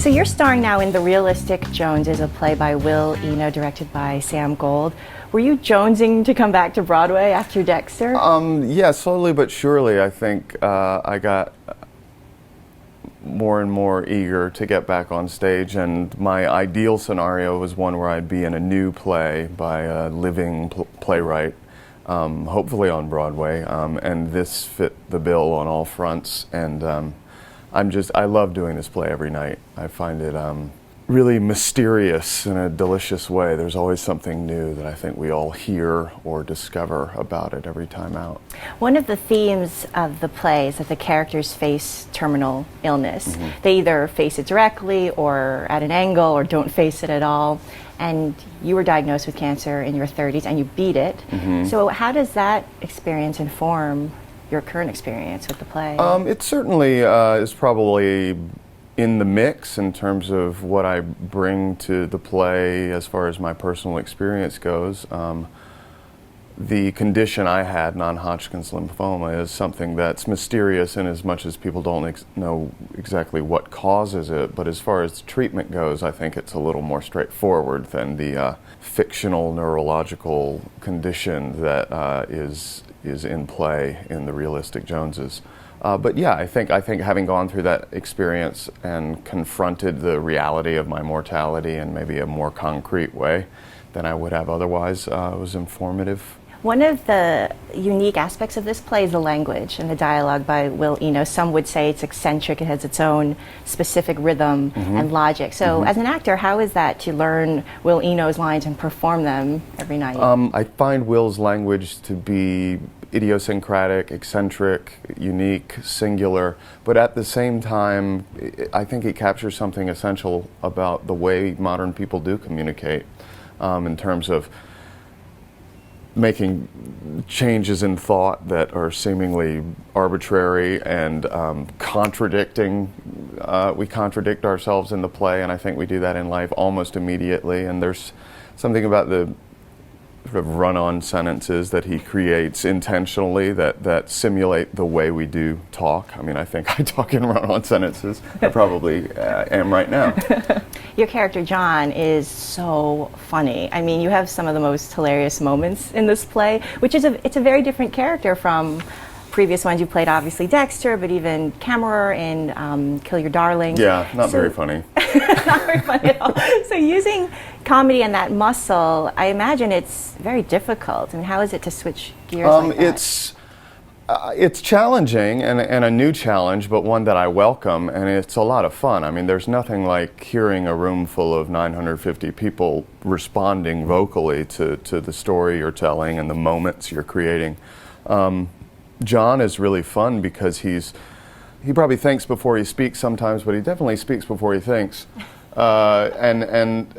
So you're starring now in The Realistic Joneses, a play by Will Eno, directed by Sam Gold. Were you jonesing to come back to Broadway after Dexter? Yeah, slowly but surely. I think I got more and more eager to get back on stage, and my ideal scenario was one where I'd be in a new play by a living playwright, hopefully on Broadway, and this fit the bill on all fronts. And I love doing this play every night. I find it really mysterious in a delicious way. There's always something new that I think we all hear or discover about it every time out. One of the themes of the play is that the characters face terminal illness. Mm-hmm. They either face it directly or at an angle or don't face it at all. And you were diagnosed with cancer in your 30s and you beat it. Mm-hmm. So how does that experience inform your current experience with the play? It certainly is probably in the mix in terms of what I bring to the play as far as my personal experience goes. The condition I had, non-Hodgkin's lymphoma, is something that's mysterious in as much as people don't know exactly what causes it, but as far as treatment goes, I think it's a little more straightforward than the fictional neurological condition that is in play in The Realistic Joneses. But yeah, I think having gone through that experience and confronted the reality of my mortality in maybe a more concrete way than I would have otherwise was informative. One of the unique aspects of this play is the language and the dialogue by Will Eno. Some would say it's eccentric, it has its own specific rhythm mm-hmm. and logic. So mm-hmm. as an actor, how is that to learn Will Eno's lines and perform them every night? I find Will's language to be idiosyncratic, eccentric, unique, singular, but at the same time, I think it captures something essential about the way modern people do communicate in terms of making changes in thought that are seemingly arbitrary and contradicting. We contradict ourselves in the play, and I think we do that in life almost immediately. And there's something about the sort of run-on sentences that he creates intentionally that simulate the way we do talk. I mean, I think I talk in run-on sentences. I probably am right now. Your character, John, is so funny. I mean, you have some of the most hilarious moments in this play, which is it's a very different character from previous ones. You played, obviously, Dexter, but even Kammerer in Kill Your Darlings. Yeah, not very funny. Not very funny at all. So using comedy and that muscle, I imagine it's very difficult. I mean, how is it to switch gears like that? It's challenging and a new challenge, but one that I welcome, and it's a lot of fun. I mean, there's nothing like hearing a room full of 950 people responding vocally to the story you're telling and the moments you're creating. John is really fun because he probably thinks before he speaks sometimes, but he definitely speaks before he thinks. And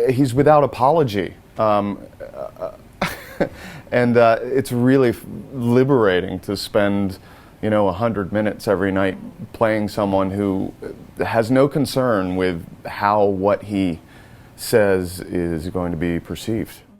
he's without apology. And it's really liberating to spend, 100 minutes every night playing someone who has no concern with how what he says is going to be perceived.